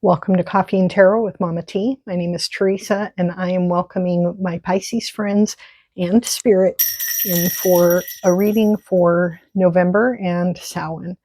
Welcome to Coffee and Tarot with Mama T. My name is Teresa, and I am welcoming my Pisces friends and Spirit in for a reading for November and Samhain.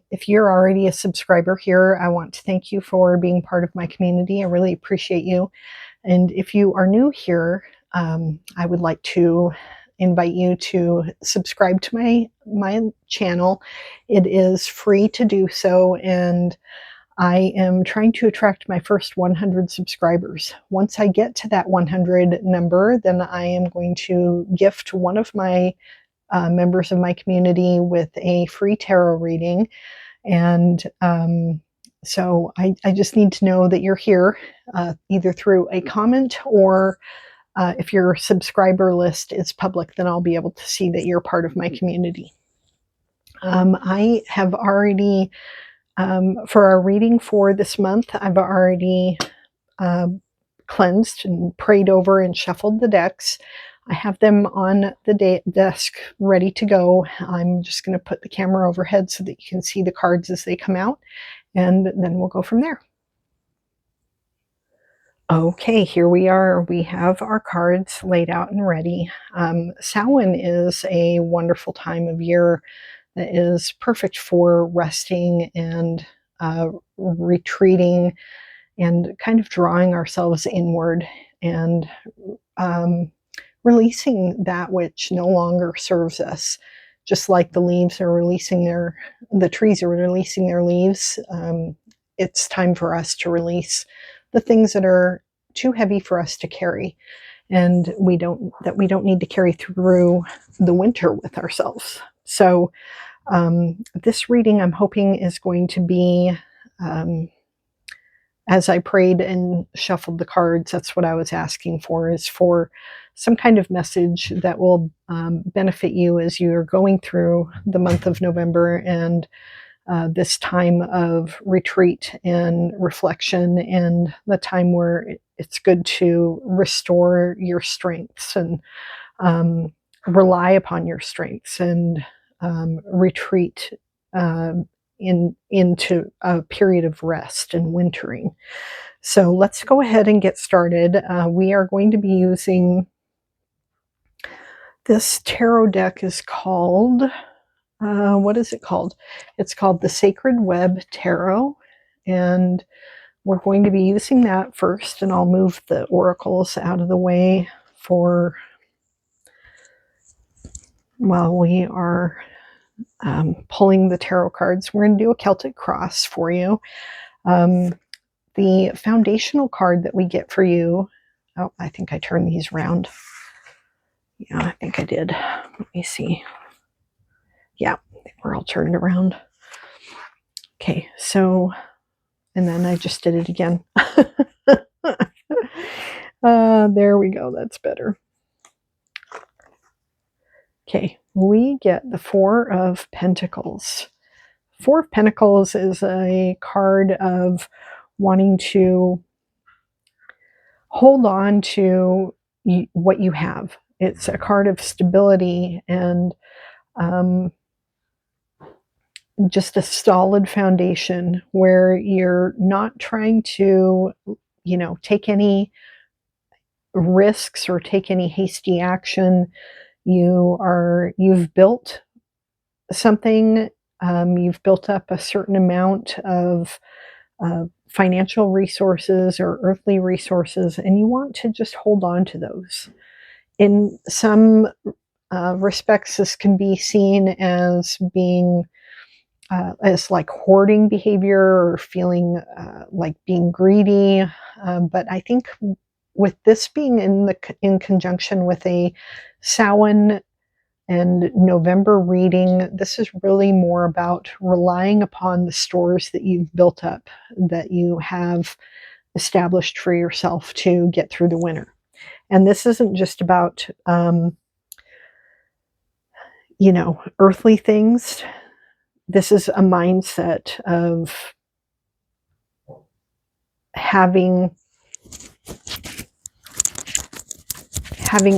If you're already a subscriber here, I want to thank you for being part of my community. I really appreciate you. And if you are new here, I would like to invite you to subscribe to my channel. It is free to do so, and I am trying to attract my first 100 subscribers. Once I get to that 100 number, then I am going to gift one of my members of my community with a free tarot reading. And so I just need to know that you're here, either through a comment or if your subscriber list is public, then I'll be able to see that you're part of my community. I have already... for our reading for this month, I've already cleansed and prayed over and shuffled the decks. I have them on the desk ready to go. I'm just going to put the camera overhead so that you can see the cards as they come out, and then we'll go from there. Okay, here we are. We have our cards laid out and ready. Samhain is a wonderful time of year that is perfect for resting and retreating and kind of drawing ourselves inward and releasing that which no longer serves us. Just like the trees are releasing their leaves, it's time for us to release the things that are too heavy for us to carry, and we don't need to carry through the winter with ourselves. So this reading, I'm hoping, is going to be, as I prayed and shuffled the cards, that's what I was asking for, is for some kind of message that will benefit you as you're going through the month of November and this time of retreat and reflection, and the time where it's good to restore your strengths and rely upon your strengths and retreat into a period of rest and wintering. So let's go ahead and get started. We are going to be using this tarot deck. Is called, what is it called? It's called the Sacred Web Tarot, and we're going to be using that first, and I'll move the oracles out of the way for while we are pulling the tarot cards. We're going to do a Celtic cross for you. The foundational card that we get for you, oh, I think I turned these around. Yeah, I think I did. Let me see. Yeah, we're all turned around. Okay, so, and then I just did it again. There we go, that's better. Okay, we get the Four of Pentacles. Four of Pentacles is a card of wanting to hold on to what you have. It's a card of stability and just a solid foundation where you're not trying to, take any risks or take any hasty action. You've built something. You've built up a certain amount of financial resources or earthly resources, and you want to just hold on to those. In some respects, this can be seen as being as like hoarding behavior or feeling like being greedy. But I think with this being in conjunction with a Samhain and November reading, this is really more about relying upon the stores that you've built up, that you have established for yourself to get through the winter. And this isn't just about, earthly things. This is a mindset of having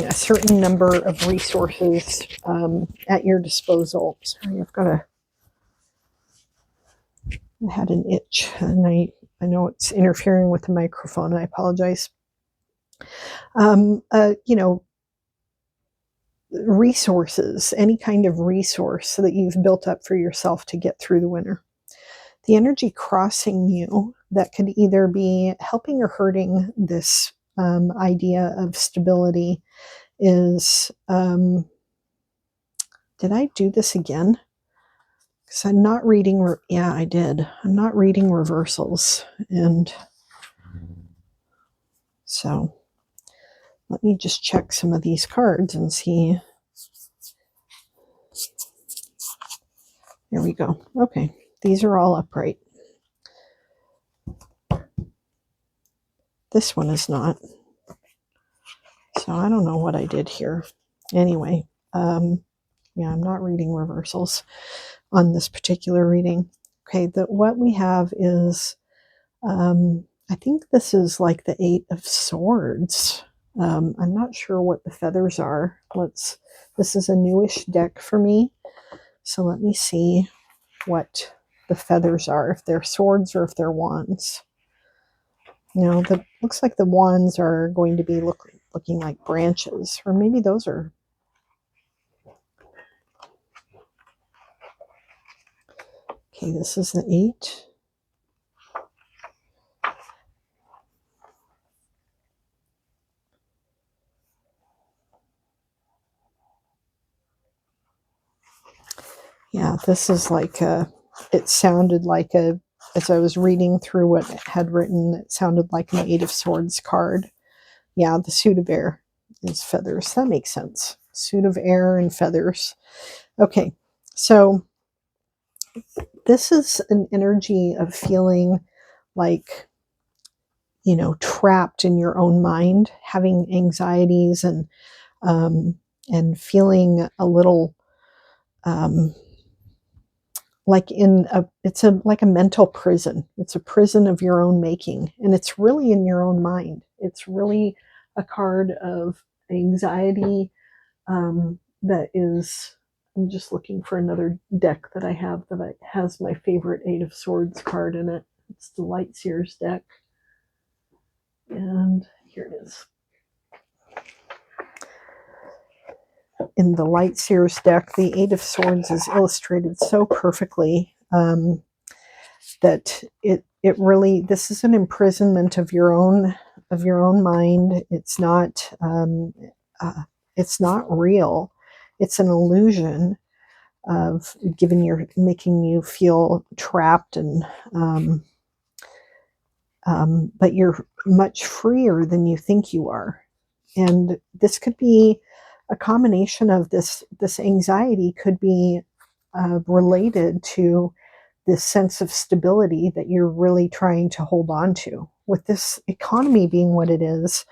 a certain number of resources at your disposal. Sorry, I had an itch and I I know it's interfering with the microphone. I apologize. Resources, any kind of resource that you've built up for yourself to get through the winter. The energy crossing you that could either be helping or hurting this idea of stability is, did I do this again? Because I'm not reading, yeah, I did. I'm not reading reversals. And so let me just check some of these cards and see. There we go. Okay, these are all upright. This one is not. So I don't know what I did here. Anyway, yeah, I'm not reading reversals on this particular reading. Okay, what we have is, I think this is like the 8 of Swords. I'm not sure what the feathers are. This is a newish deck for me. So let me see what the feathers are, if they're swords or if they're wands. No, looks like the wands are going to be looking like branches, or maybe those are. Okay, this is the 8. Yeah, this is like it sounded like as I was reading through what it had written, it sounded like an 8 of Swords card. Yeah, the suit of air is feathers. That makes sense. Suit of air and feathers. Okay, so this is an energy of feeling like, trapped in your own mind, having anxieties and feeling a little like like a mental prison. It's a prison of your own making, and it's really in your own mind. It's really a card of anxiety that is. I'm just looking for another deck that I have that has my favorite 8 of Swords card in it. It's the Light Seer's deck, and here it is. In the Light Seer's deck, the 8 of Swords is illustrated so perfectly that it really, this is an imprisonment of your own mind. It's not real. It's an illusion of making you feel trapped, and but you're much freer than you think you are. And this could be a combination of this anxiety could be related to this sense of stability that you're really trying to hold on to. With this economy being what it is,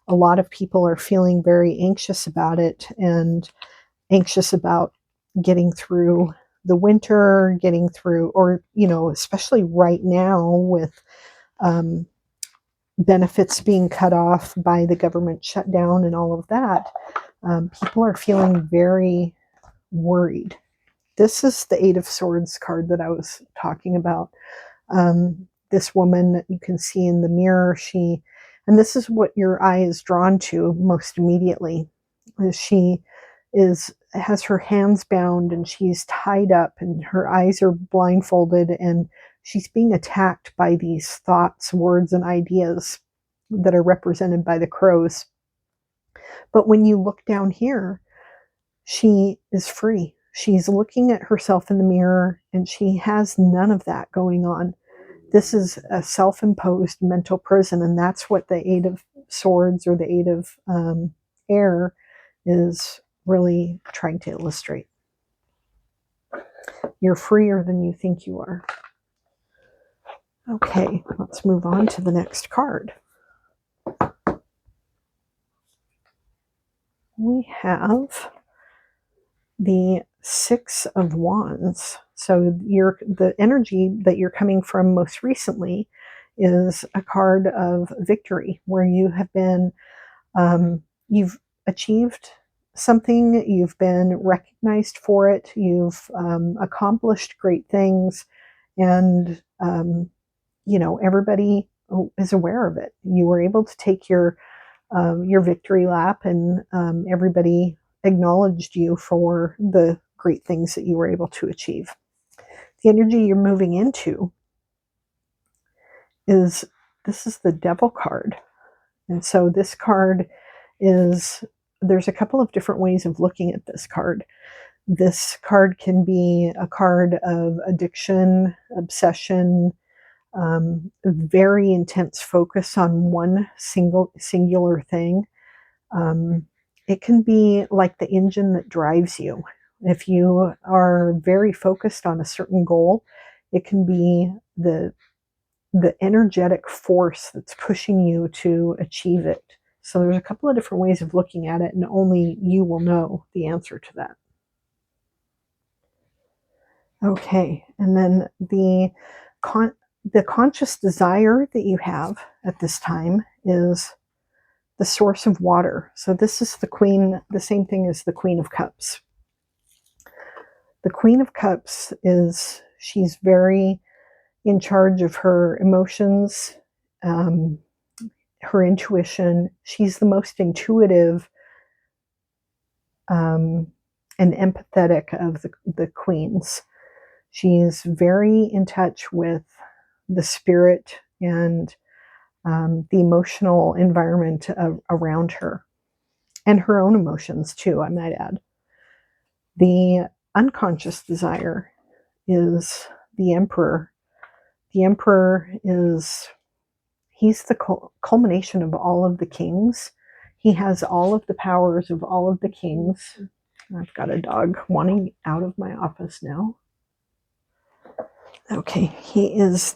a lot of people are feeling very anxious about it, and anxious about getting through the winter, getting through, or, especially right now with benefits being cut off by the government shutdown and all of that. People are feeling very worried. This is the 8 of Swords card that I was talking about. This woman that you can see in the mirror, and this is what your eye is drawn to most immediately. She has her hands bound, and she's tied up, and her eyes are blindfolded, and she's being attacked by these thoughts, words, and ideas that are represented by the crows. But when you look down here, she is free. She's looking at herself in the mirror, and she has none of that going on. This is a self-imposed mental prison, and that's what the 8 of Swords, or the 8 of air, is really trying to illustrate. You're freer than you think you are. Okay, let's move on to the next card. We have the 6 of Wands. So the energy that you're coming from most recently is a card of victory, where you have been, you've achieved something, you've been recognized for it, you've accomplished great things, and everybody is aware of it. You were able to take your victory lap, and everybody acknowledged you for the great things that you were able to achieve. The energy you're moving into is the Devil card. And so this card there's a couple of different ways of looking at this card. This card can be a card of addiction, obsession, very intense focus on one singular thing. It can be like the engine that drives you. If you are very focused on a certain goal, it can be the energetic force that's pushing you to achieve it. So there's a couple of different ways of looking at it, and only you will know the answer to that. Okay, and then the conscious desire that you have at this time is the source of water. So this is the Queen, the same thing as the Queen of Cups. The Queen of Cups she's very in charge of her emotions, her intuition. She's the most intuitive and empathetic of the queens. She's very in touch with the spirit and the emotional environment around her, and her own emotions too, I might add. The unconscious desire is the Emperor. The Emperor he's the culmination of all of the kings. He has all of the powers of all of the kings. I've got a dog wanting out of my office now. Okay, he is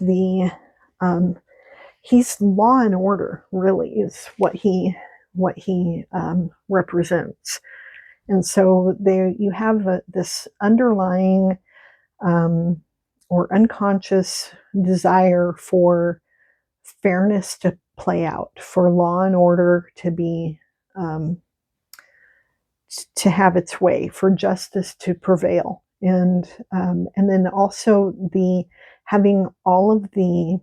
he's law and order, really, is what he represents. And so there you have this underlying or unconscious desire for fairness to play out, for law and order to be to have its way, for justice to prevail, and then also the having all of the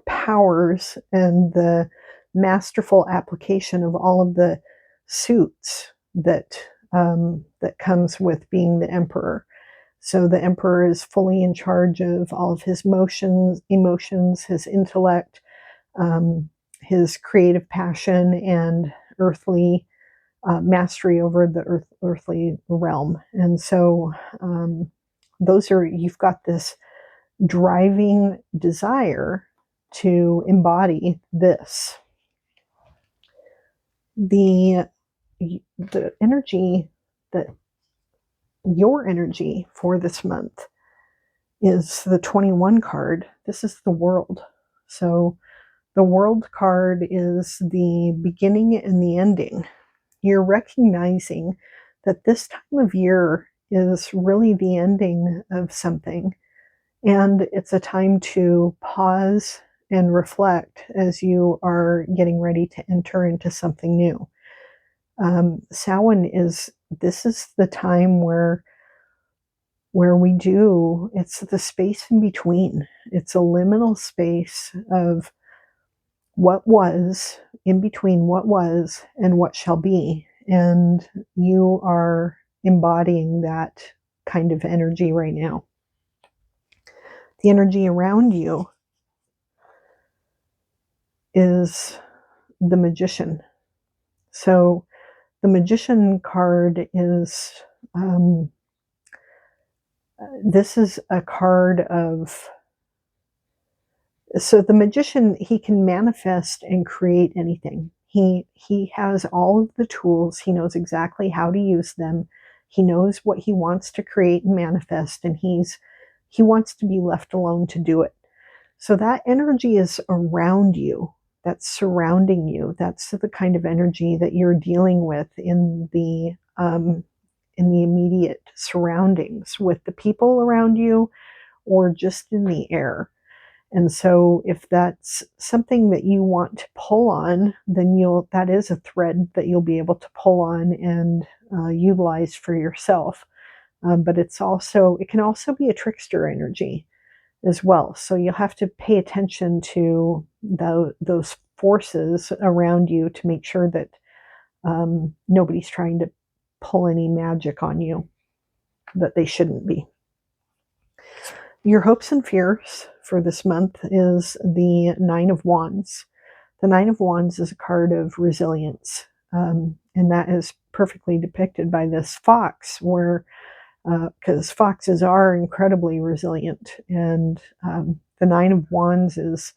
powers and the masterful application of all of the suits that comes with being the Emperor. So the Emperor is fully in charge of all of his emotions, his intellect, his creative passion, and earthly mastery over the earthly realm. And so you've got this driving desire to embody this. The energy your energy for this month is the 21 card. This is the World. So the World card is the beginning and the ending. You're recognizing that this time of year is really the ending of something, and it's a time to pause and reflect as you are getting ready to enter into something new. Samhain is the time where it's the space in between. It's a liminal space of what was, in between what was and what shall be. And you are embodying that kind of energy right now. The energy around you is the Magician. So the Magician card is, this is a card of, so the Magician, he can manifest and create anything. He has all of the tools. He knows exactly how to use them. He knows what he wants to create and manifest, and he wants to be left alone to do it. So that energy is around you, that's surrounding you. That's the kind of energy that you're dealing with in the immediate surroundings, with the people around you or just in the air. And so if that's something that you want to pull on, then that is a thread that you'll be able to pull on and utilize for yourself. But it can also be a trickster energy. as well. So you'll have to pay attention to those forces around you to make sure that nobody's trying to pull any magic on you that they shouldn't be. Your hopes and fears for this month is the Nine of Wands. The Nine of Wands is a card of resilience, and that is perfectly depicted by this fox, where because foxes are incredibly resilient, and the Nine of Wands is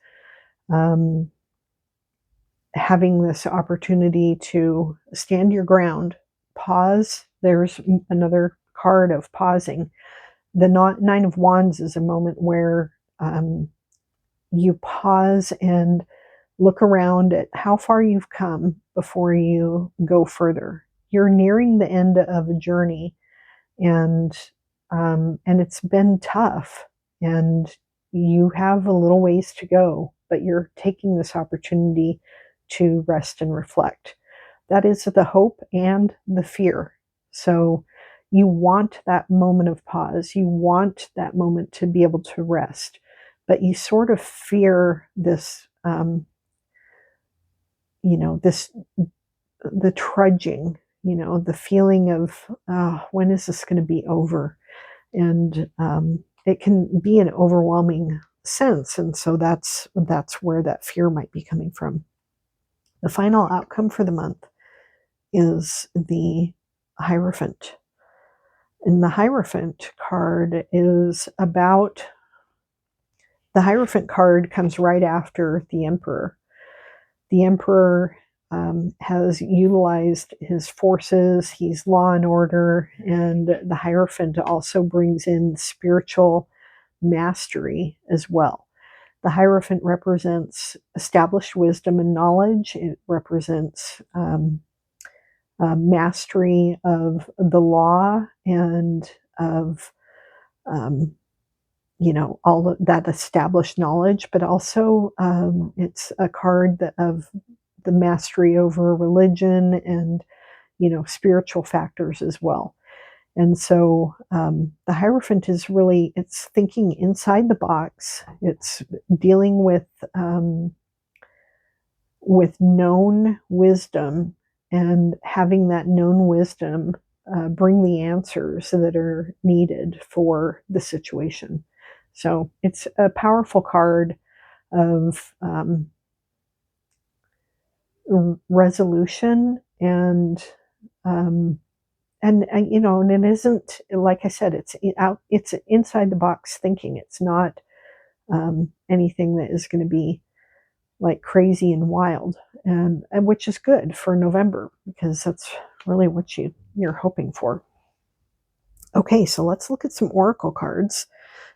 having this opportunity to stand your ground, pause. There's another card of pausing. The Nine of Wands is a moment where you pause and look around at how far you've come before you go further. You're nearing the end of a journey, and it's been tough, and you have a little ways to go, but you're taking this opportunity to rest and reflect. That is the hope and the fear. So you want that moment of pause. You want that moment to be able to rest, but you sort of fear this, this, the trudging, the feeling of, when is this going to be over? And it can be an overwhelming sense. And so that's where that fear might be coming from. The final outcome for the month is the Hierophant. And the Hierophant card is about, the Hierophant card comes right after the Emperor. The Emperor has utilized his forces, he's law and order, and the Hierophant also brings in spiritual mastery as well. The Hierophant represents established wisdom and knowledge. It represents mastery of the law and of, all of that established knowledge, but also it's a card of the mastery over religion and, spiritual factors as well. And so the Hierophant is really, it's thinking inside the box. It's dealing with known wisdom, and having that known wisdom bring the answers that are needed for the situation. So it's a powerful card of resolution and and it isn't, like I said, it's inside the box thinking. It's not anything that is going to be like crazy and wild, and which is good for November, because that's really what you're hoping for. Okay, so let's look at some oracle cards.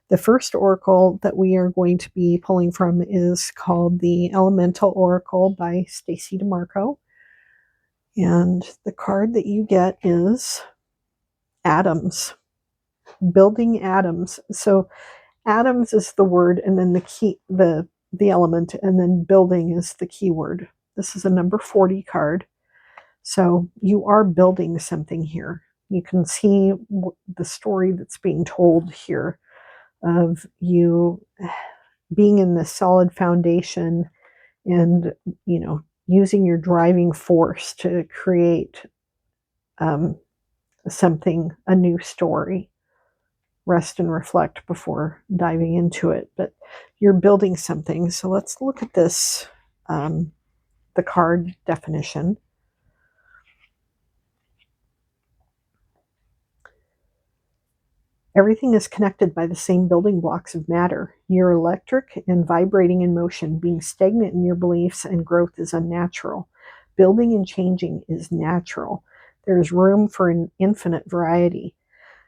The first oracle that we are going to be pulling from is called the Elemental Oracle by Stacy DeMarco. And the card that you get is atoms, building atoms. So atoms is the word, and then the key, the element, and then building is the keyword. This is a number 40 card. So you are building something here. You can see the story that's being told here of you being in this solid foundation and, using your driving force to create something, a new story. Rest and reflect before diving into it, but you're building something. So let's look at this, the card definition. Everything is connected by the same building blocks of matter. You're electric and vibrating in motion. Being stagnant in your beliefs and growth is unnatural. Building and changing is natural. There's room for an infinite variety.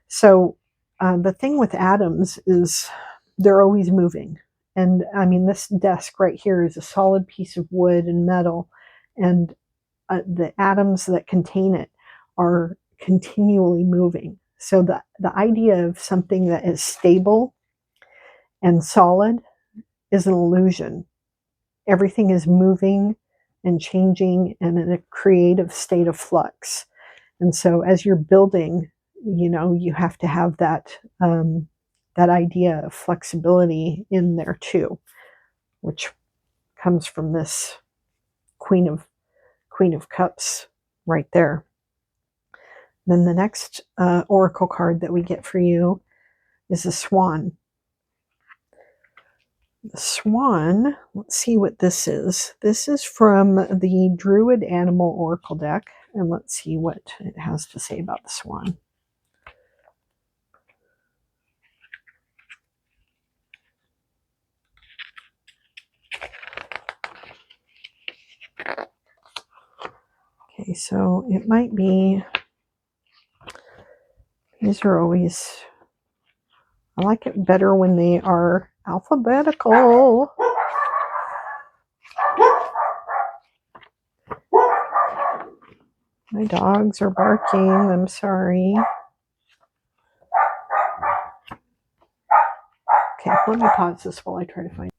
So the thing with atoms is they're always moving. And I mean, this desk right here is a solid piece of wood and metal, and the atoms that contain it are continually moving. So the idea of something that is stable and solid is an illusion. Everything is moving and changing and in a creative state of flux. And so as you're building, you have to have that that idea of flexibility in there too, which comes from this Queen of Cups right there. Then the next oracle card that we get for you is a swan. The swan, let's see what this is. This is from the Druid Animal Oracle deck, and let's see what it has to say about the swan. Okay, so it might be, these are always, I like it better when they are alphabetical. My dogs are barking, I'm sorry. Okay, let me pause this while I try to find.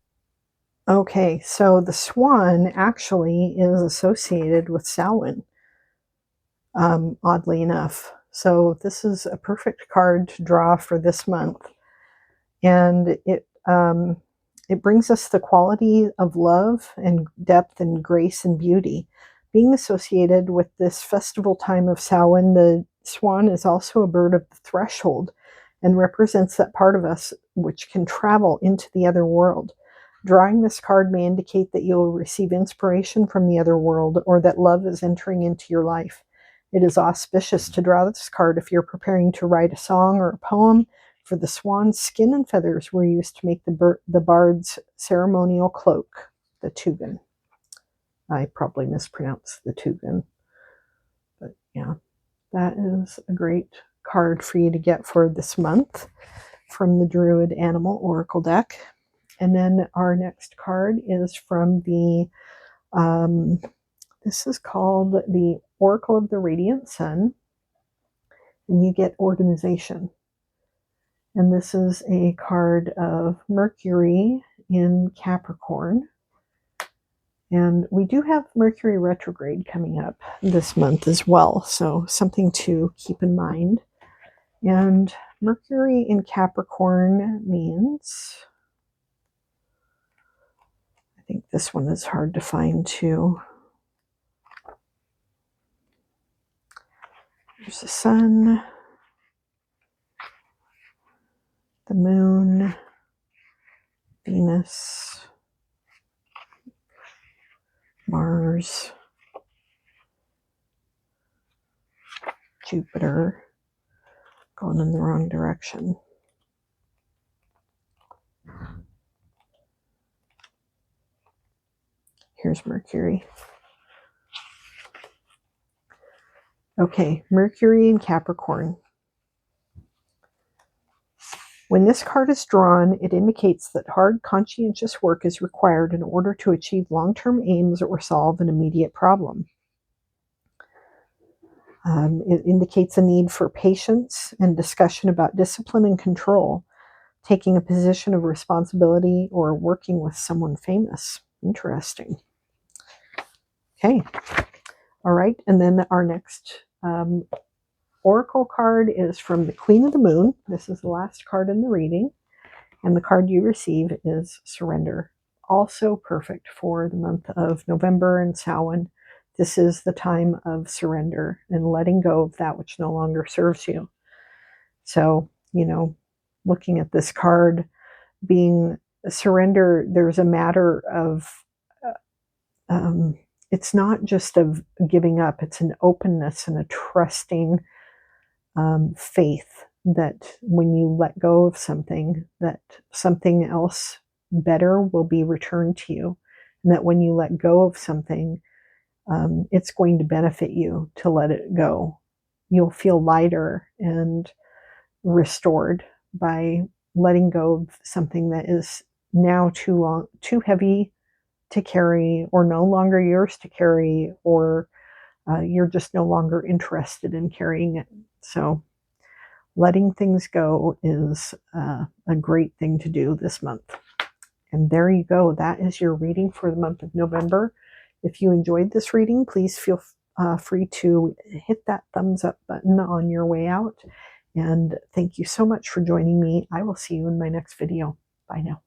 Okay, so the swan actually is associated with Samhain, oddly enough. So this is a perfect card to draw for this month. And it brings us the quality of love and depth and grace and beauty. Being associated with this festival time of Samhain, the swan is also a bird of the threshold and represents that part of us which can travel into the other world. Drawing this card may indicate that you'll receive inspiration from the other world or that love is entering into your life. It is auspicious to draw this card if you're preparing to write a song or a poem, for the swan's skin and feathers were used to make the bard's ceremonial cloak, the tugan. I probably mispronounced the tugan, but yeah, that is a great card for you to get for this month from the Druid Animal Oracle deck. And then our next card is from the, this is called the Oracle of the Radiant Sun, and you get organization. And this is a card of Mercury in Capricorn. And we do have Mercury retrograde coming up this month as well, so something to keep in mind. And Mercury in Capricorn means, I think this one is hard to find too. There's the sun, the moon, Venus, Mars, Jupiter, going in the wrong direction. Here's Mercury. Okay, Mercury in Capricorn. When this card is drawn, it indicates that hard, conscientious work is required in order to achieve long-term aims or solve an immediate problem. It indicates a need for patience and discussion about discipline and control, taking a position of responsibility, or working with someone famous. Interesting. Okay. All right. And then our next oracle card is from the Queen of the Moon. This is the last card in the reading. And the card you receive is Surrender. Also perfect for the month of November and Samhain. This is the time of surrender and letting go of that which no longer serves you. So, you know, looking at this card being surrender, there's a matter of, it's not just of giving up, it's an openness and a trusting faith that when you let go of something, that something else better will be returned to you. And that when you let go of something, it's going to benefit you to let it go. You'll feel lighter and restored by letting go of something that is now too heavy to carry, or no longer yours to carry, or you're just no longer interested in carrying it. So letting things go is a great thing to do this month. And there you go. That is your reading for the month of November. If you enjoyed this reading, please feel free to hit that thumbs up button on your way out. And thank you so much for joining me. I will see you in my next video. Bye now.